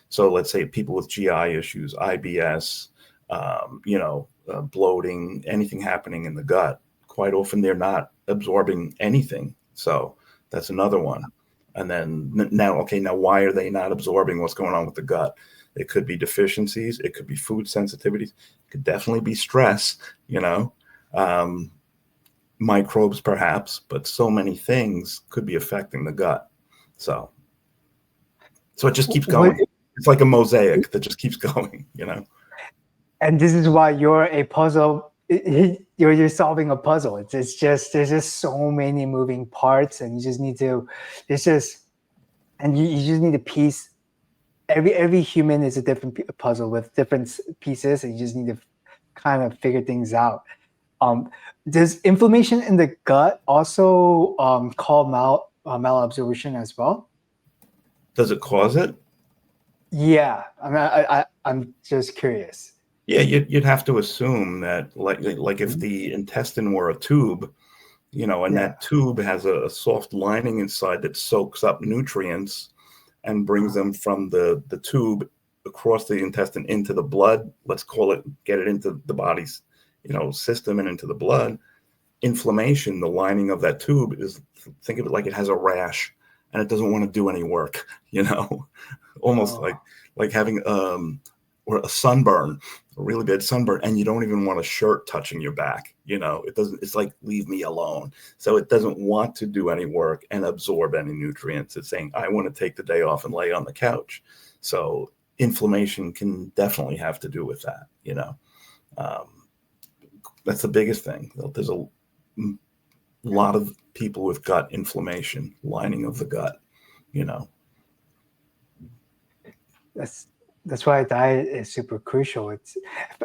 So let's say people with GI issues, IBS, bloating, anything happening in the gut, quite often they're not absorbing anything. So that's another one. And then now why are they not absorbing what's going on with the gut? It could be deficiencies. It could be food sensitivities. It could definitely be stress, microbes perhaps, but so many things could be affecting the gut. So it just keeps What, going. It's like a mosaic that just keeps going. and this is why you're a puzzle. You're solving a puzzle. It's just there's just so many moving parts, and you just need to. It's just, and you just need to piece. Every human is a different puzzle with different pieces, and you just need to kind of figure things out. Does inflammation in the gut also cause malabsorption as well? Does it cause it? Yeah, I'm just curious. Yeah, you'd have to assume that, like if the intestine were a tube, and Yeah. that tube has a soft lining inside that soaks up nutrients and brings them from the tube across the intestine into the blood. Let's call it, get it into the body's, system and into the blood. Inflammation, the lining of that tube think of it like it has a rash, and it doesn't want to do any work, almost Oh, like having or a sunburn, a really bad sunburn, and you don't even want a shirt touching your back. It doesn't, it's like, leave me alone. So it doesn't want to do any work and absorb any nutrients. It's saying, I want to take the day off and lay on the couch. So inflammation can definitely have to do with that. Um, that's the biggest thing. There's a lot of people with gut inflammation, lining of the gut, you know. that's that's why diet is super crucial.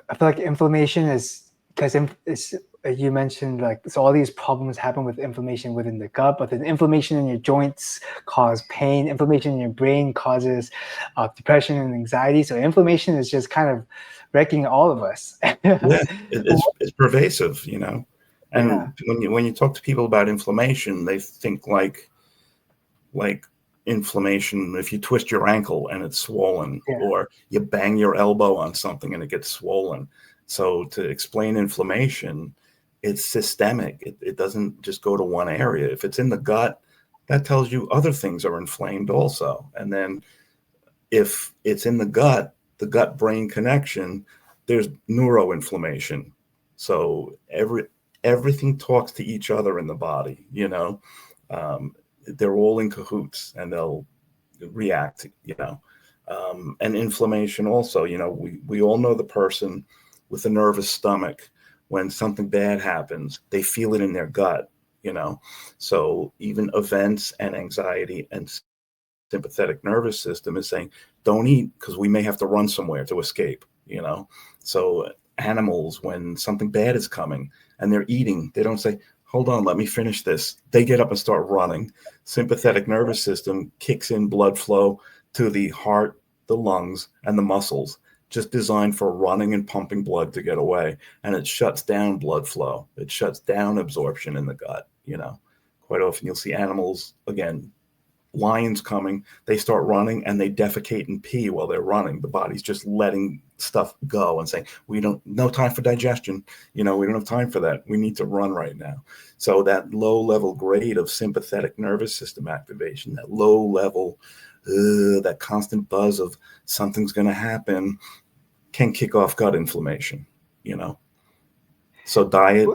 I feel like inflammation is because it's you mentioned like so all these problems happen with inflammation within the gut, but then inflammation in your joints cause pain. Inflammation in your brain causes depression and anxiety. So inflammation is just kind of wrecking all of us. Yeah, it's pervasive, Yeah, And when you talk to people about inflammation, they think like inflammation if you twist your ankle and it's swollen, yeah. or you bang your elbow on something and it gets swollen. So to explain inflammation, it's systemic. It doesn't just go to one area. If it's in the gut, that tells you other things are inflamed also. And then if it's in the gut brain connection, there's neuroinflammation. So everything talks to each other in the body. They're all in cahoots and they'll react. And inflammation also, we all know the person with a nervous stomach. When something bad happens, they feel it in their gut. So even events and anxiety and sympathetic nervous system is saying, don't eat because we may have to run somewhere to escape. So animals, when something bad is coming and they're eating, they don't say, hold on, let me finish this. They get up and start running. Sympathetic nervous system kicks in blood flow to the heart, the lungs, and the muscles, just designed for running and pumping blood to get away. And it shuts down blood flow. It shuts down absorption in the gut. Quite often you'll see animals, again, lions coming, they start running and they defecate and pee while they're running. The body's just letting stuff go and saying, no time for digestion. We don't have time for that. We need to run right now. So that low level grade of sympathetic nervous system activation, that low level, that constant buzz of something's going to happen, can kick off gut inflammation. So diet,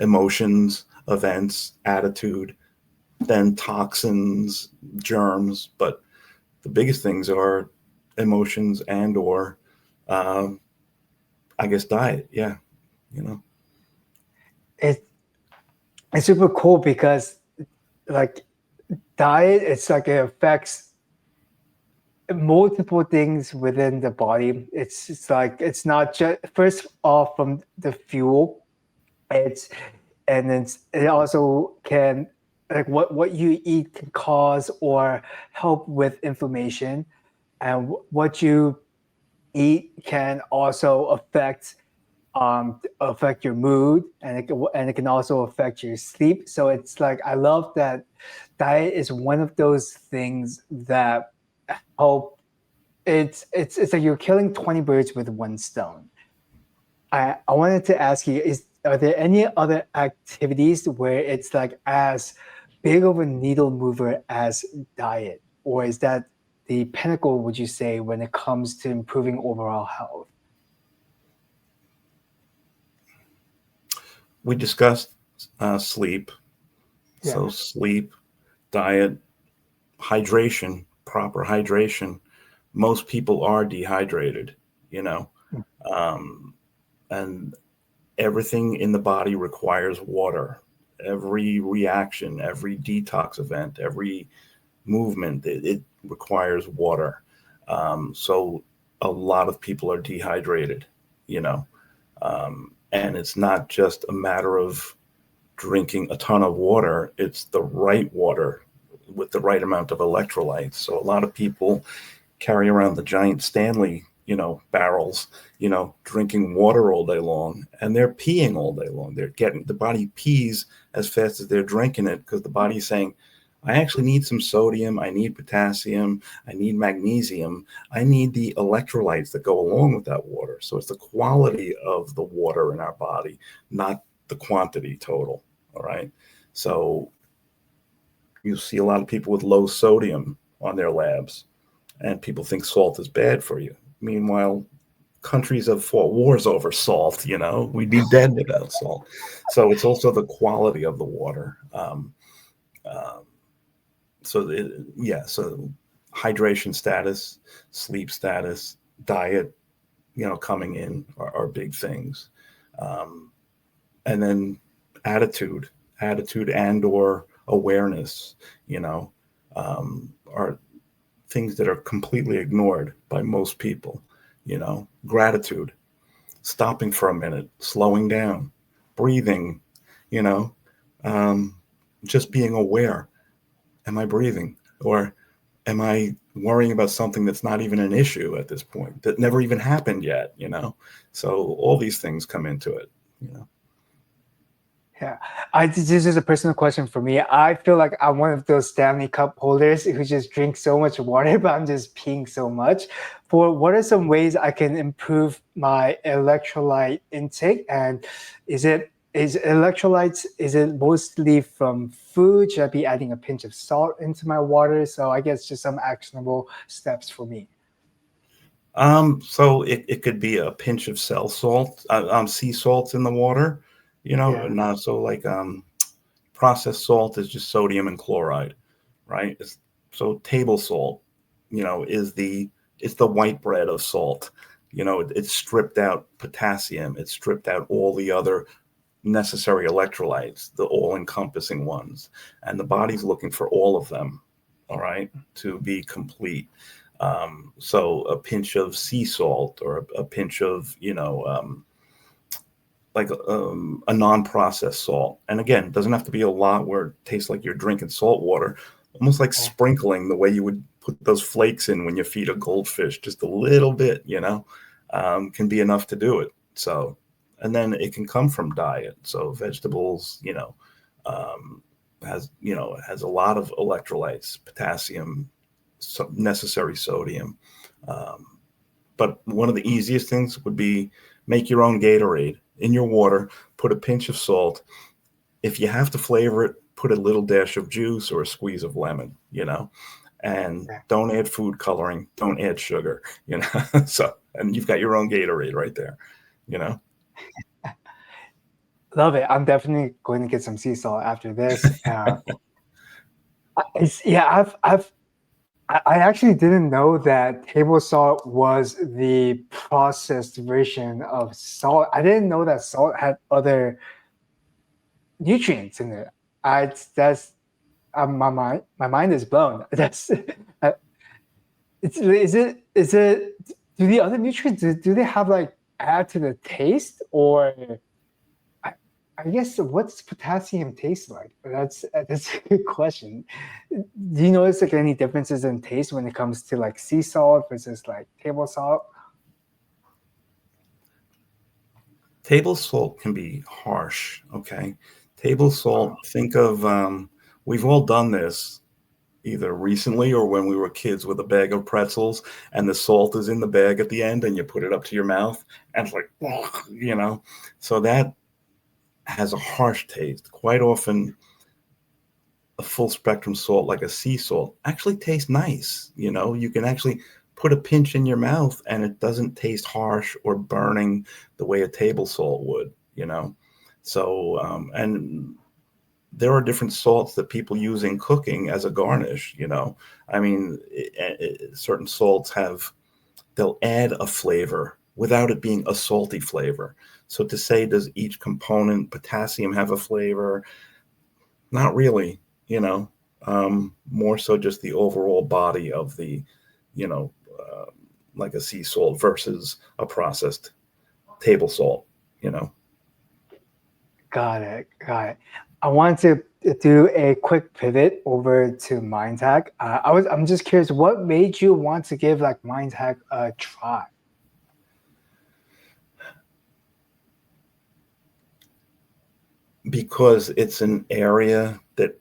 emotions, events, attitude, then toxins, germs, but the biggest things are emotions and or I guess diet. Yeah. it it's super cool because like diet, it's like it affects multiple things within the body. It's like it's not just first off from the fuel. It's and then it also can like what you eat can cause or help with inflammation, and what you eat can also affect your mood, and it can also affect your sleep. So it's like I love that diet is one of those things that help. It's like you're killing 20 birds with one stone. I wanted to ask you, are there any other activities where it's like as big of a needle mover as diet? Or is that the pinnacle, would you say, when it comes to improving overall health? We discussed sleep. So Yeah. sleep, diet, hydration, proper hydration. Most people are dehydrated. um, and everything in the body requires water. Every reaction, every detox event, every movement, it requires water. So a lot of people are dehydrated. And it's not just a matter of drinking a ton of water, it's the right water with the right amount of electrolytes. So a lot of people carry around the giant Stanley, barrels, drinking water all day long, and they're peeing all day long. The body pees as fast as they're drinking it because the body's saying, I actually need some sodium, I need potassium, I need magnesium, I need the electrolytes that go along with that water. So it's the quality of the water in our body, not the quantity total. All right. So You see a lot of people with low sodium on their labs, and people think salt is bad for you. Meanwhile, countries have fought wars over salt. We'd be dead without salt. So it's also the quality of the water. Um, so hydration status, sleep status, diet, coming in are big things. Um, and then attitude and or awareness, are things that are completely ignored by most people. Gratitude, stopping for a minute, slowing down, breathing, you know, um, just being aware. Am I breathing? Or am I worrying about something that's not even an issue at this point, that never even happened yet? So all these things come into it. Yeah, this is a personal question for me. I feel like I'm one of those Stanley Cup holders who just drink so much water, but I'm just peeing so much. What are some ways I can improve my electrolyte intake? And is electrolytes, is it mostly from food? Should I be adding a pinch of salt into my water? So I guess just some actionable steps for me. So it could be a pinch of sea salts in the water, Yeah. not so like processed salt is just sodium and chloride, right? So table salt, it's the white bread of salt. It's stripped out potassium, it's stripped out all the other necessary electrolytes, the all-encompassing ones, and the body's looking for all of them, all right, to be complete. So a pinch of sea salt or a pinch of, like a non-processed salt. And again, it doesn't have to be a lot where it tastes like you're drinking salt water, almost like Okay. sprinkling the way you would put those flakes in when you feed a goldfish, just a little bit, can be enough to do it. So, and then it can come from diet. So vegetables, um, has a lot of electrolytes, potassium, necessary sodium. Um, but one of the easiest things would be make your own Gatorade in your water, put a pinch of salt. If you have to flavor it, put a little dash of juice or a squeeze of lemon, and Yeah. don't add food coloring, don't add sugar. So, and you've got your own Gatorade right there, you know. Love it. I'm definitely going to get some sea salt after this. Yeah, I actually didn't know that table salt was the processed version of salt. I didn't know that salt had other nutrients in it. That's my mind is blown. That's is it do the other nutrients do they have like add to the taste or I, I guess what's potassium taste like? That's a good question. Do you notice like any differences in taste when it comes to like sea salt versus like table salt? Table salt can be harsh. Okay. Table Oh, salt, think of, we've all done this either recently or when we were kids with a bag of pretzels and the salt is in the bag at the end and you put it up to your mouth and it's like, so that has a harsh taste. Quite often, a full spectrum salt like a sea salt actually tastes nice. You can actually put a pinch in your mouth and it doesn't taste harsh or burning the way a table salt would. So, and there are different salts that people use in cooking as a garnish. I mean, certain salts they'll add a flavor without it being a salty flavor. So to say, does each component, potassium, have a flavor? Not really, more so just the overall body of the, you know, uh, like a sea salt versus a processed table salt. got it. Got it. I want to do a quick pivot over to MindHack. I'm just curious, what made you want to give like MindHack a try? Because it's an area that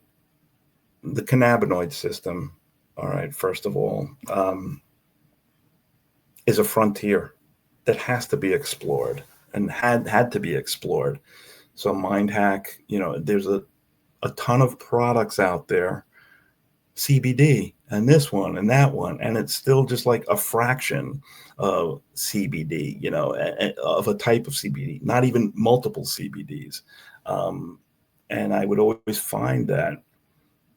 the cannabinoid system, all right, first of all, is a frontier that has to be explored and had to be explored. So MindHack, there's a ton of products out there, CBD and this one and that one, and it's still just like a fraction of CBD, of a type of CBD, not even multiple CBDs. And I would always find that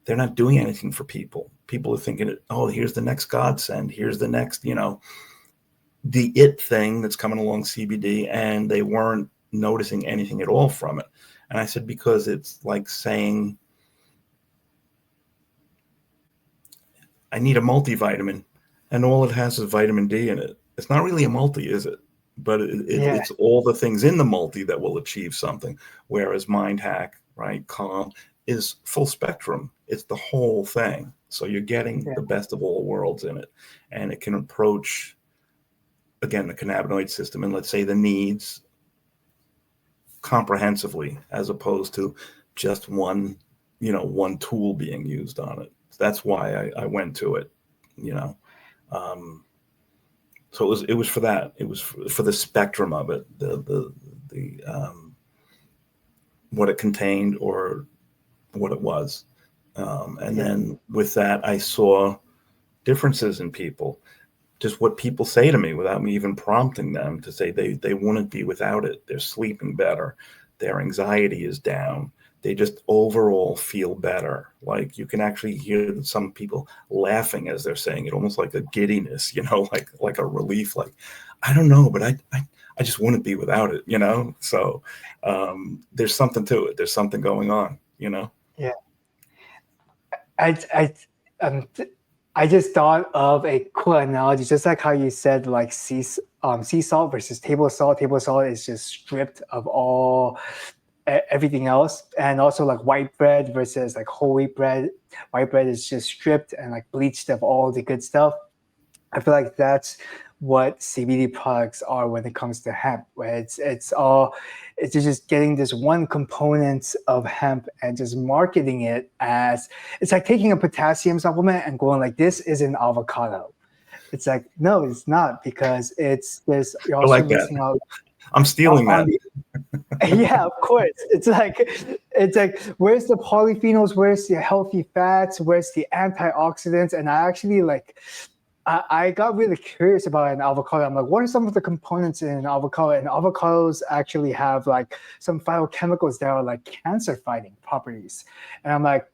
they're not doing anything for people. People are thinking, oh, here's the next godsend. Here's the next, the it thing that's coming along, CBD, and they weren't noticing anything at all from it. And I said, because it's like saying, I need a multivitamin, and all it has is vitamin D in it. It's not really a multi, is it? But Yeah. it's all the things in the multi that will achieve something. Whereas Mind Hack, right, KALM, is full spectrum. It's the whole thing. So you're getting Yeah. the best of all worlds in it. And it can approach, again, the cannabinoid system and, let's say, the needs comprehensively, as opposed to just one tool being used on it. That's why I went to it, so it was for that. It was for the spectrum of it, the what it contained or what it was. And Yeah. then with that, I saw differences in people, just what people say to me without me even prompting them to say they wouldn't be without it. They're sleeping better. Their anxiety is down. They just overall feel better. Like you can actually hear some people laughing as they're saying it, almost like a giddiness, like a relief. Like, I don't know, but I just wouldn't be without it, So there's something to it. There's something going on, Yeah. I um I just thought of a cool analogy, just like how you said, like sea salt versus table salt. Table salt is just stripped of all everything else, and also like white bread versus like whole wheat bread. White bread is just stripped and like bleached of all the good stuff. I feel like that's what CBD products are when it comes to hemp, where it's just getting this one component of hemp and just marketing it as it's like taking a potassium supplement and going like, this is an avocado. It's like, no, it's not, because you're I also like that. missing out I'm stealing on that. the yeah, of course. It's like where's the polyphenols, where's the healthy fats, where's the antioxidants? And I actually I got really curious about an avocado. I'm like, what are some of the components in an avocado? And avocados actually have like some phytochemicals that are like cancer fighting properties. And I'm like,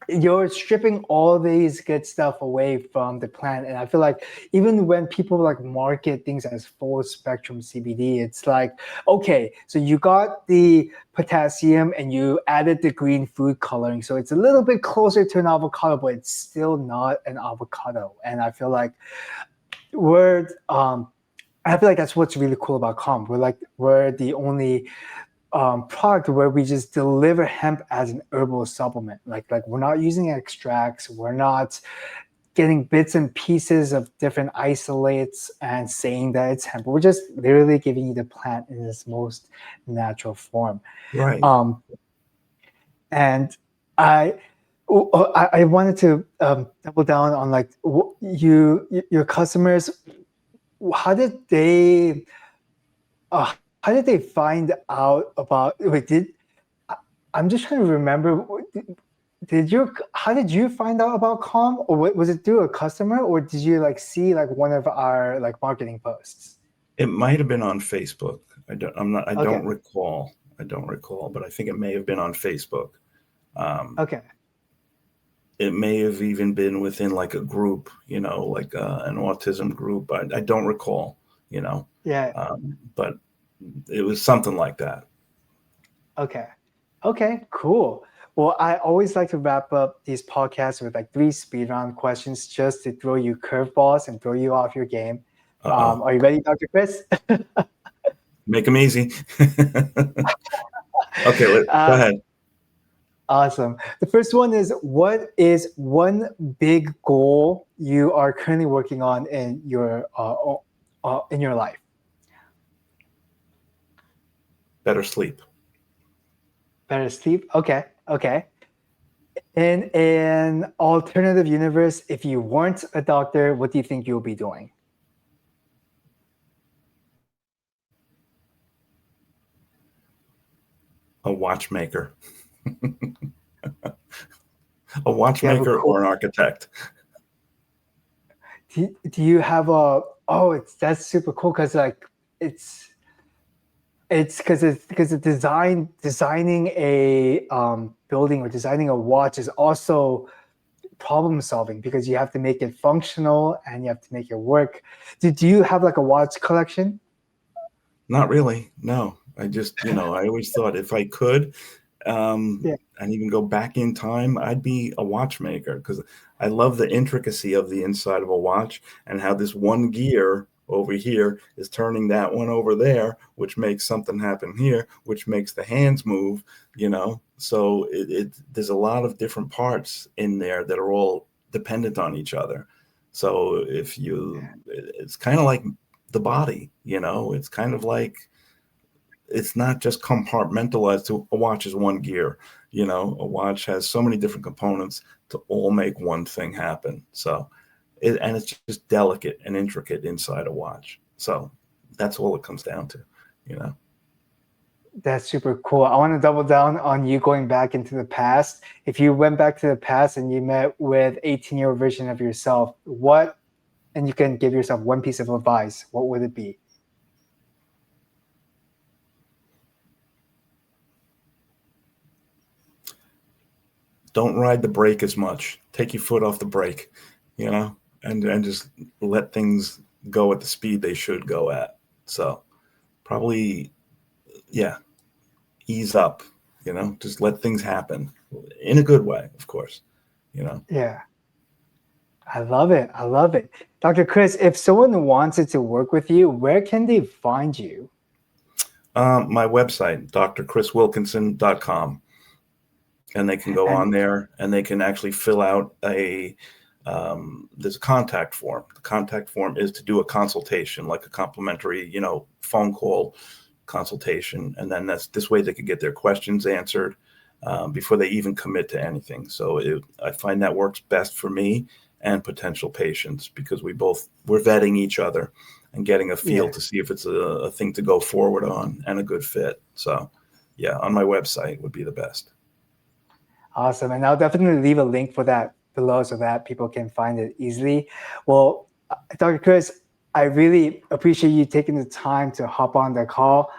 you're stripping all these good stuff away from the plant. And I feel like even when people like market things as full spectrum CBD, it's like, okay, so you got the potassium and you added the green food coloring. So it's a little bit closer to an avocado, but it's still not an avocado. And I feel like we're I feel like that's what's really cool about KALM. We're the only product where we just deliver hemp as an herbal supplement. Like we're not using extracts. We're not getting bits and pieces of different isolates and saying that it's hemp. We're just literally giving you the plant in its most natural form. Right. And I, I wanted to double down on like your customers. How did they uh, how did they find out about? Wait, I'm just trying to remember. How did you find out about KALM, or was it through a customer, or did you like see like one of our like marketing posts? It might have been on Facebook. I Okay. don't recall. I don't recall, but I think it may have been on Facebook. Okay. It may have even been within like a group, like an autism group. I don't recall, Yeah. but it was something like that. Okay. Okay. Cool. Well, I always like to wrap up these podcasts with like 3 speed round questions just to throw you curveballs and throw you off your game. Uh-oh. Are you ready, Dr. Chris? Make them easy. Okay, go uh, ahead. Awesome. The first one is, what is one big goal you are currently working on in your life? Better sleep. Better sleep. Okay. Okay. In an alternative universe, if you weren't a doctor, what do you think you'll be doing? A watchmaker. A Do you have a watchmaker cool? or an architect? Do you have a? Oh, that's super cool because like it's it's because the designing a building or designing a watch is also problem solving because you have to make it functional and you have to make it work. Do you have like a watch collection? Not really. No, I just, I always thought if I could, Yeah. and even go back in time, I'd be a watchmaker because I love the intricacy of the inside of a watch and how this one gear over here is turning that one over there, which makes something happen here, which makes the hands move, So there's a lot of different parts in there that are all dependent on each other. So it's kind of like the body, it's kind of like it's not just compartmentalized to a watch is one gear. A watch has so many different components to all make one thing happen. So, and it's just delicate and intricate inside a watch. So that's all it comes down to. That's super cool. I want to double down on you going back into the past. If you went back to the past and you met with 18-year-old version of yourself, and you can give yourself one piece of advice, what would it be? Don't ride the brake as much. Take your foot off the brake, and just let things go at the speed they should go at. So probably, yeah, ease up, just let things happen in a good way, of course. Yeah, I love it. I love it. Dr. Chris, if someone wanted to work with you, where can they find you? My website, drchriswilkinson.com. And they can go And on there and they can actually fill out there's a contact form. The contact form is to do a consultation, like a complimentary, phone call consultation. And then this way they could get their questions answered before they even commit to anything. So I find that works best for me and potential patients because we're vetting each other and getting a feel yeah, to see if it's a thing to go forward on and a good fit. So yeah, on my website would be the best. awesome. And I'll definitely leave a link for that below so that people can find it easily. Well, Dr. Chris, I really appreciate you taking the time to hop on the call.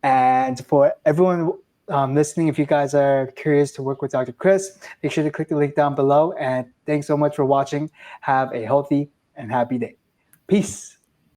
And for everyone listening, if you guys are curious to work with Dr. Chris, make sure to click the link down below. And thanks so much for watching. Have a healthy and happy day. Peace.